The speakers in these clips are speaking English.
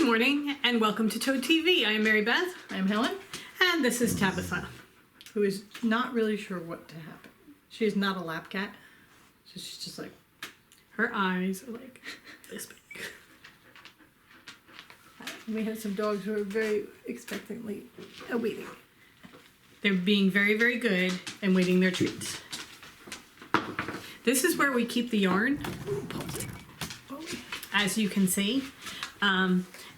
morning and welcome to Toad TV. I am Mary Beth. I'm Helen, And this is Tabitha. who is not really sure what to happen. She's not a lap cat, so she's just like, Her eyes are like this big. we have some dogs who are very expectantly awaiting. They're being very, very good and waiting their treats. This is where we keep the yarn, as you can see.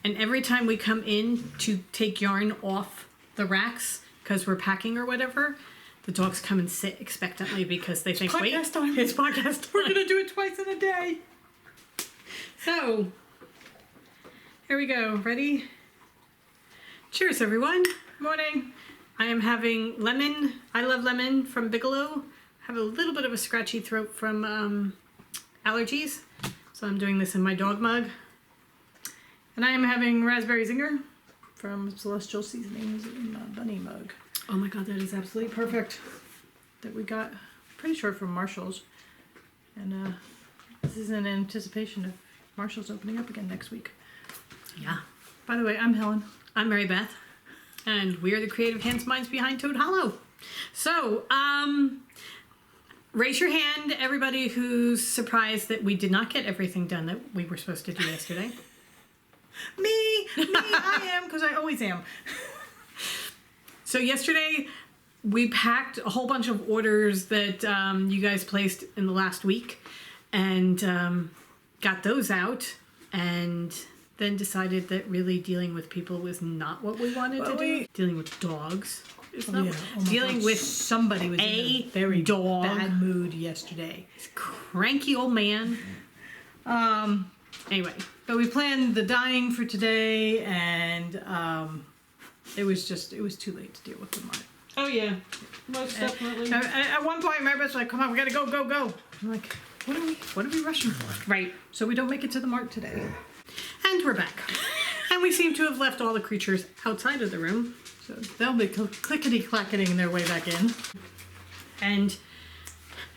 And every time we come in to take yarn off the racks, because we're packing or whatever, the dogs come and sit expectantly because they think, wait, Podcast time. it's podcast. We're gonna do it twice in a day. So, here we go. Ready? Cheers, everyone. Morning. I am having lemon. I love lemon from Bigelow. I have a little bit of a scratchy throat from allergies. So I'm doing this in my dog mug. And I am having raspberry zinger from Celestial Seasonings in my bunny mug. Oh my god, that is absolutely perfect. That we got, pretty sure, from Marshall's. And this is in anticipation of Marshall's opening up again next week. Yeah. By the way, I'm Helen. I'm Mary Beth. And we are the creative hands minds behind Toad Hollow. So, raise your hand, everybody who's surprised that we did not get everything done that we were supposed to do yesterday. Me, I am, because I always am. So yesterday, we packed a whole bunch of orders that you guys placed in the last week and got those out, and then decided that really dealing with people was not what we wanted to do. Dealing with dogs is not dealing with somebody was in a very dog. bad mood yesterday. Cranky old man. Anyway. But we planned the dyeing for today, and it was too late to deal with the mart. Oh yeah, most definitely. At one point, Mary Beth's like, "Come on, we gotta go." I'm like, "What are we rushing for?" Right. So we don't make it to the mart today. And we're back. And we seem to have left all the creatures outside of the room. So they'll be clickety-clacketing their way back in. And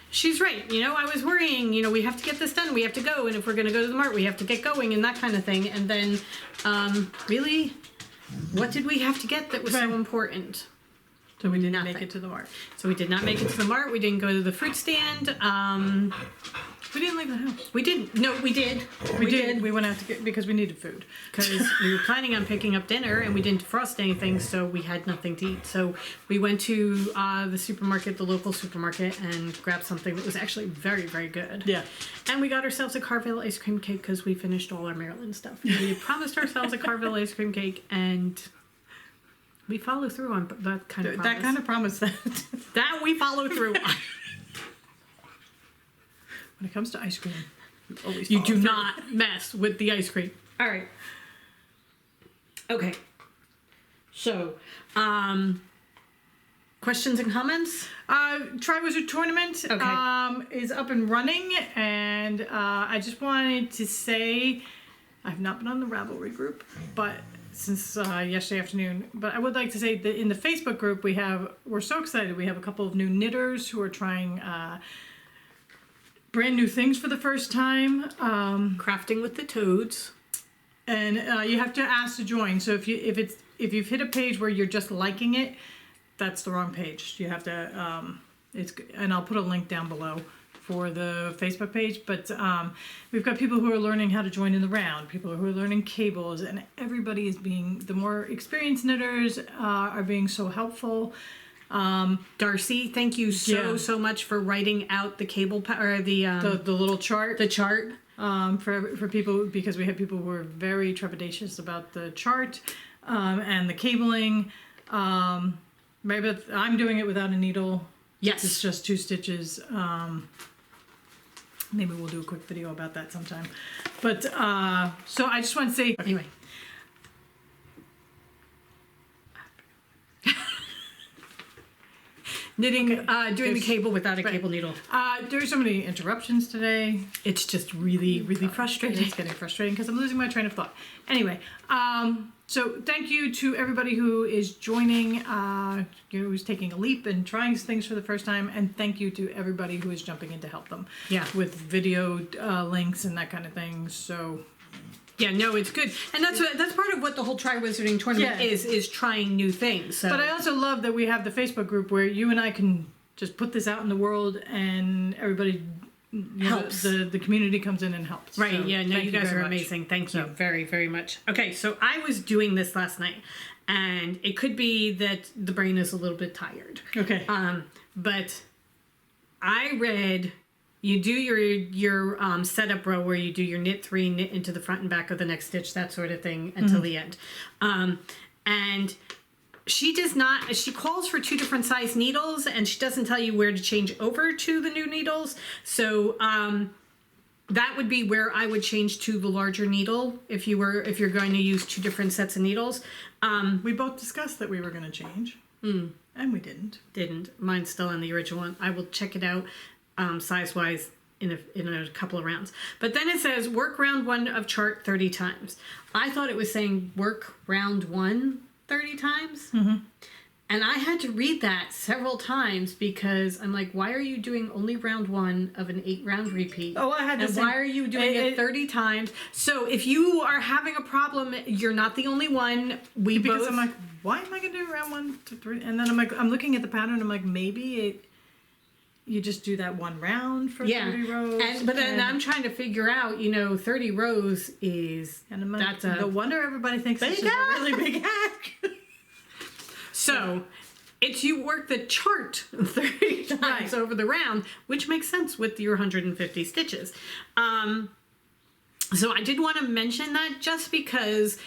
she's right. You know, I was worrying, we have to get this done. We have to go. And if we're going to go to the mart, we have to get going and that kind of thing. And then, really, what did we have to get that was so important? So we didn't make it to the mart. So we did not make it to the mart. We didn't go to the fruit stand. We didn't leave the house. We didn't. No, we did. We did. We went out to get, because we needed food. Because we were planning on picking up dinner and we didn't defrost anything, so we had nothing to eat. So we went to the supermarket, the local supermarket, and grabbed something that was actually very, very good. Yeah. And we got ourselves a Carvel ice cream cake because we finished all our Maryland stuff. We had promised ourselves a Carvel ice cream cake, and we follow through on that kind of promise. That kind of promise that we follow through on. When it comes to ice cream, you do not mess with the ice cream. All right. Okay. So, questions and comments? Tri-Wizard Tournament is up and running, and I just wanted to say I've not been on the Ravelry group, but since yesterday afternoon. But I would like to say that in the Facebook group we're so excited. We have a couple of new knitters who are trying brand new things for the first time. Crafting with the toads. And you have to ask to join. So if you've hit a page where you're just liking it, that's the wrong page. You have to and I'll put a link down below for the Facebook page. But we've got people who are learning how to join in the round, people who are learning cables, and everybody is the more experienced knitters are being so helpful. Darcy, thank you so much for writing out the cable or the little chart. The chart for people, because we have people who are very trepidatious about the chart and the cabling. Maybe I'm doing it without a needle. Yes, it's just 2 stitches. Maybe we'll do a quick video about that sometime. But so I just want to say anyway. Knitting, doing the cable without a cable needle. There's so many interruptions today. It's just really, really frustrating. It's getting frustrating because I'm losing my train of thought. Anyway, so thank you to everybody who is joining, who's taking a leap and trying things for the first time, and thank you to everybody who is jumping in to help them. Yeah. With video links and that kind of thing. So Yeah, no, it's good, and that's part of what the whole Try Wizarding tournament is trying new things. So. But I also love that we have the Facebook group where you and I can just put this out in the world, and everybody helps. The community comes in and helps. Right. So yeah. No, you guys are amazing. Thank you very, very much. Okay, so I was doing this last night, and it could be that the brain is a little bit tired. Okay. But I read. You do your setup row where you do your knit 3, knit into the front and back of the next stitch, that sort of thing, until the end. And she does not, she calls for 2 different size needles, and she doesn't tell you where to change over to the new needles. So that would be where I would change to the larger needle if you're going to use 2 different sets of needles. We both discussed that we were going to change, and we didn't. Mine's still in the original one. I will check it out. Size-wise in a couple of rounds. But then it says work round 1 of chart 30 times. I thought it was saying work round 1 30 times. Mm-hmm. And I had to read that several times because I'm like, why are you doing only round 1 of an 8-round repeat? Oh, I had to. And why are you doing it 30 times? So if you are having a problem, you're not the only one. Because I'm like, why am I going to do round 1 to 3? And then I'm like, I'm looking at the pattern. I'm like, maybe you just do that 1 round for 30 rows. But then I'm trying to figure out, 30 rows is... And I'm like, no wonder everybody thinks this is a really big hack. So, it's you work the chart 30 times over the round, which makes sense with your 150 stitches. So I did want to mention that just because...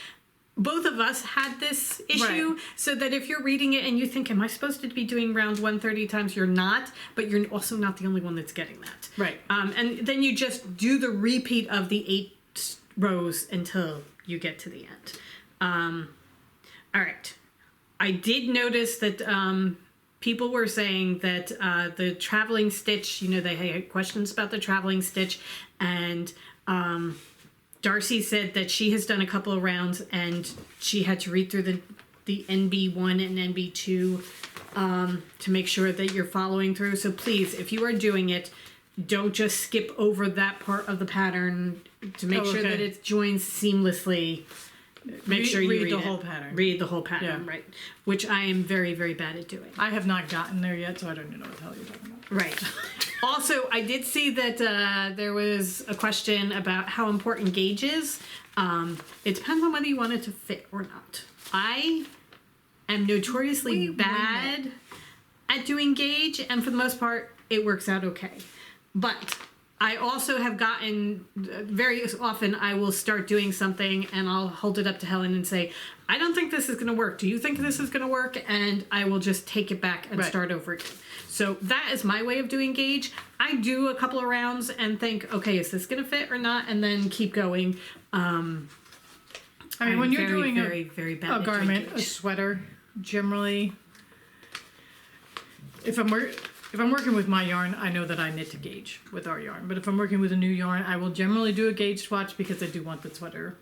both of us had this issue, so that if you're reading it and you think, am I supposed to be doing round 130 times? You're not, but you're also not the only one that's getting that. Right. And then you just do the repeat of the 8 rows until you get to the end. All right. I did notice that people were saying that the traveling stitch, they had questions about the traveling stitch, and... Darcy said that she has done a couple of rounds and she had to read through the NB1 and NB2 to make sure that you're following through. So please, if you are doing it, don't just skip over that part of the pattern to make sure that it joins seamlessly. Make sure you read the whole pattern. Read the whole pattern, right. Which I am very, very bad at doing. I have not gotten there yet, so I don't even know what the hell you're talking about. Right. Also, I did see that there was a question about how important gauge is. It depends on whether you want it to fit or not. I am notoriously bad at doing gauge, and for the most part, it works out okay. But I also have gotten, very often, I will start doing something and I'll hold it up to Helen and say, I don't think this is going to work. Do you think this is going to work? And I will just take it back and start over again. So that is my way of doing gauge. I do a couple of rounds and think, okay, is this going to fit or not? And then keep going. When you're doing very, very bad a garment, a sweater, generally, if I'm working with my yarn, I know that I knit to gauge with our yarn. But if I'm working with a new yarn, I will generally do a gauge swatch because I do want the sweater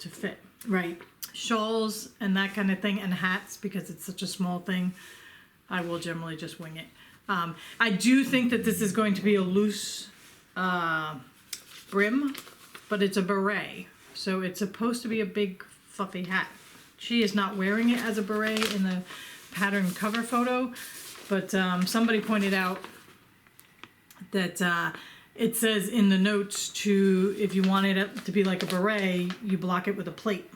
to fit. Right. Shawls and that kind of thing, and hats, because it's such a small thing, I will generally just wing it. I do think that this is going to be a loose brim, but it's a beret. So it's supposed to be a big fluffy hat. She is not wearing it as a beret in the pattern cover photo, but somebody pointed out that it says in the notes if you want it to be like a beret, you block it with a plate.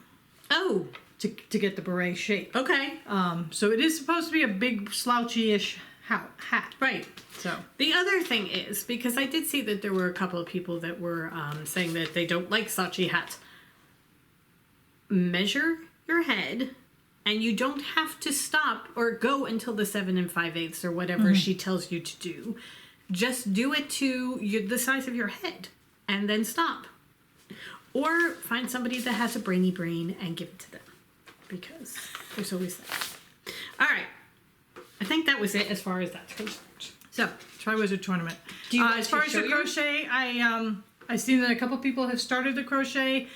Oh. To get the beret shape. Okay. So it is supposed to be a big slouchy-ish hat. Right. So the other thing is, because I did see that there were a couple of people that were saying that they don't like slouchy hats. Measure your head, and you don't have to stop or go until the 7 5/8 or whatever she tells you to do. Just do it to the size of your head, and then stop. Or find somebody that has a brainy brain and give it to them, because there's always that. All right. I think that was it as far as that's concerned. So, Try Wizard Tournament. Do you want as to far as show the crochet, I've seen that a couple people have started the crochet,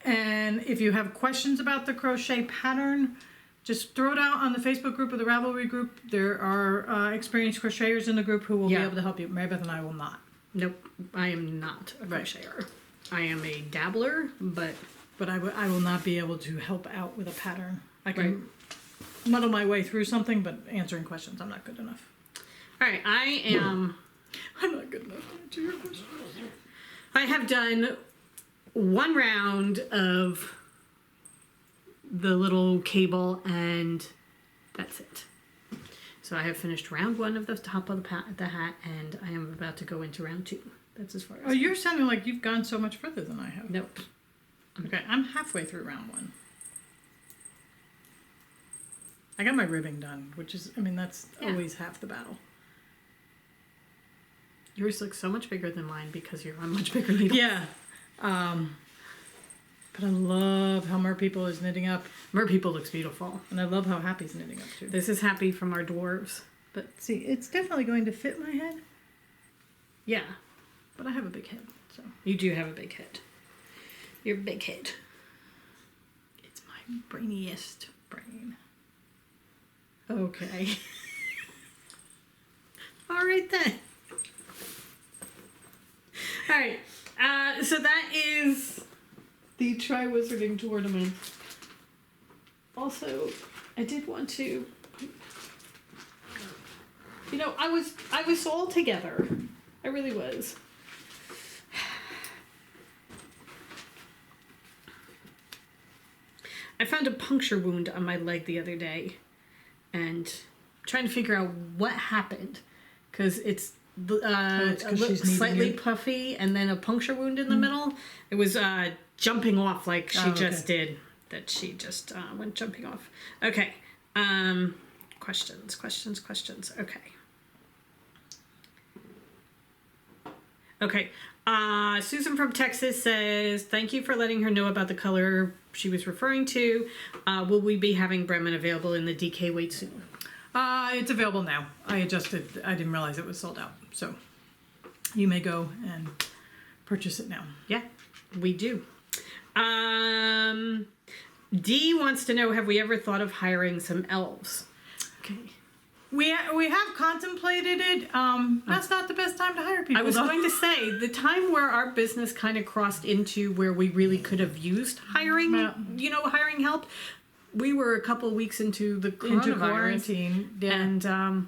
and if you have questions about the crochet pattern, just throw it out on the Facebook group or the Ravelry group. There are experienced crocheters in the group who will be able to help you. Marybeth and I will not. Nope, I am not a crocheter. I am a dabbler, but but I will not be able to help out with a pattern. I can muddle my way through something, but answering questions, I'm not good enough. All right, I'm not good enough to answer your questions. I have done one round of the little cable, and that's it. So I have finished round 1 of the top of the hat, and I am about to go into round 2. That's as far as. Oh, you're sounding like you've gone so much further than I have. Nope. Okay, I'm halfway through round 1. I got my ribbing done, which is, I mean, that's always half the battle. Yours looks so much bigger than mine because you're on much bigger needles. Yeah. But I love how Mer People is knitting up. Mer People looks beautiful. And I love how Happy's knitting up too. This is Happy from our dwarves. But see, it's definitely going to fit my head. Yeah. But I have a big head, so. You do have a big head. Your big head. It's my brainiest brain. Okay. All right then. All right. So that is the Tri-Wizarding Tournament. Also, I did want to, you know, I was all together. I really was. I found a puncture wound on my leg the other day, and trying to figure out what happened, because it's slightly puffy and then a puncture wound in the middle. It was jumping off like she just did. That she just went jumping off. Okay. Questions. Okay. Susan from Texas says, thank you for letting her know about the color she was referring to. Will we be having Bremen available in the DK weight soon? It's available now. I adjusted. I didn't realize it was sold out. So you may go and purchase it now. Yeah, we do. Dee wants to know, have we ever thought of hiring some elves? Okay. We have contemplated it. That's not the best time to hire people. I was going to say, the time where our business kind of crossed into where we really could have used hiring, hiring help, we were a couple weeks into the quarantine, and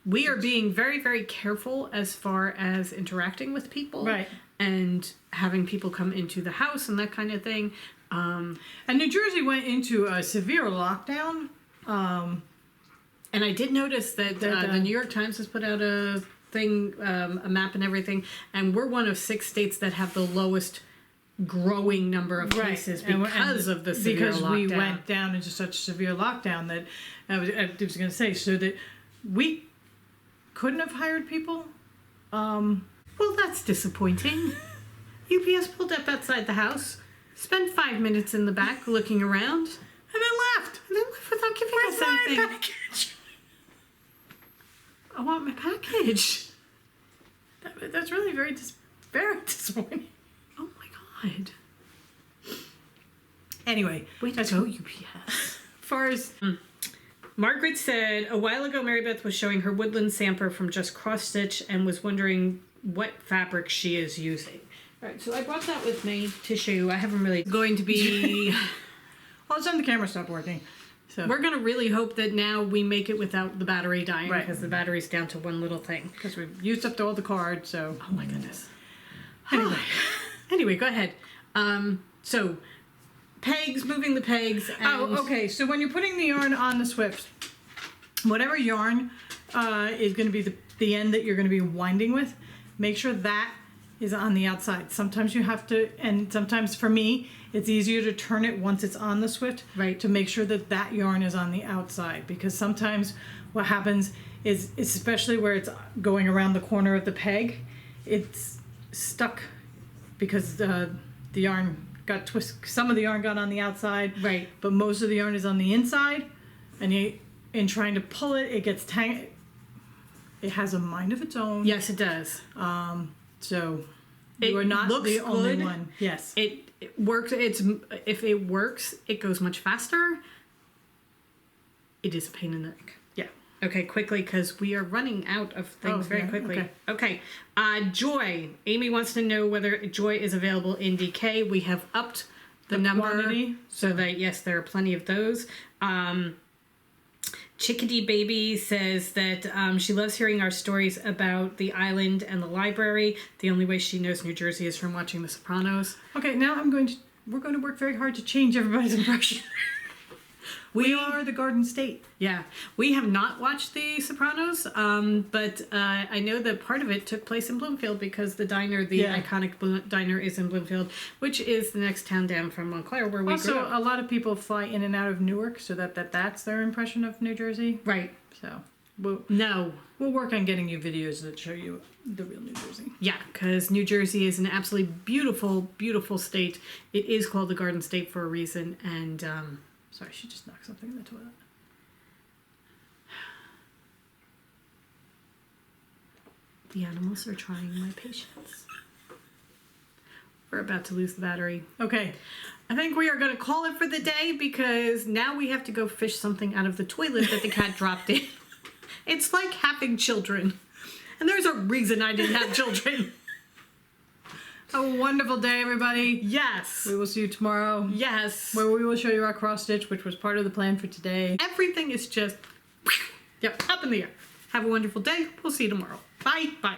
we are being very, very careful as far as interacting with people, right, and having people come into the house and that kind of thing. And New Jersey went into a severe lockdown. And I did notice that the New York Times has put out a thing, a map and everything, and we're one of 6 states that have the lowest growing number of cases because of the severe lockdown. Because we went down into such severe lockdown that I was going to say, so that we couldn't have hired people. Well, that's disappointing. UPS pulled up outside the house, spent 5 minutes in the back looking around, and then left. And then left without giving us anything. My package? I want my package. That's really very disappointing. Oh my god. Anyway, way to go, UPS. As far as Margaret said, a while ago Mary Beth was showing her woodland samper from Just Cross Stitch and was wondering what fabric she is using. Alright, so I brought that with me to show you. I haven't really going to be well, it's on the camera stopped working. So we're gonna really hope that now we make it without the battery dying, because the battery's down to one little thing. Because we've used up all the cards, so oh my goodness. Anyway, go ahead. So pegs, moving the pegs. And okay. So when you're putting the yarn on the Swift, whatever yarn is going to be the end that you're going to be winding with, make sure that is on the outside. Sometimes you have to, and sometimes for me, it's easier to turn it once it's on the Swift, right, to make sure that that yarn is on the outside. Because sometimes what happens is, especially where it's going around the corner of the peg, it's stuck because the yarn got twisted. Some of the yarn got on the outside, right, but most of the yarn is on the inside, and in trying to pull it, it gets tangled. It has a mind of its own. Yes, it does. So you are not the only one. Yes, it works. If it works, it goes much faster. It is a pain in the neck. Yeah. Okay, quickly, because we are running out of things very quickly. Okay. Joy. Amy wants to know whether Joy is available in DK. We have upped the number, quantity. so that yes, there are plenty of those. Chickadee Baby says that she loves hearing our stories about the island and the library. The only way she knows New Jersey is from watching The Sopranos. Okay, now we're going to work very hard to change everybody's impression. We are the Garden State. Yeah, we have not watched The Sopranos, but I know that part of it took place in Bloomfield because the diner, the iconic diner, is in Bloomfield, which is the next town down from Montclair where we grew Also, up. a lot of people fly in and out of Newark, so that's their impression of New Jersey. Right. So No. we'll work on getting you videos that show you the real New Jersey. Yeah, because New Jersey is an absolutely beautiful, beautiful state. It is called the Garden State for a reason, and Sorry, she just knocked something in the toilet. the animals are trying my patience. We're about to lose the battery. Okay. I think we are going to call it for the day because now we have to go fish something out of the toilet that the cat dropped in. It's like having children. And there's a reason I didn't have children. A wonderful day, everybody. Yes. We will see you tomorrow. Yes. Where we will show you our cross stitch, which was part of the plan for today. Everything is just, yep, up in the air. Have a wonderful day. We'll see you tomorrow. Bye. Bye.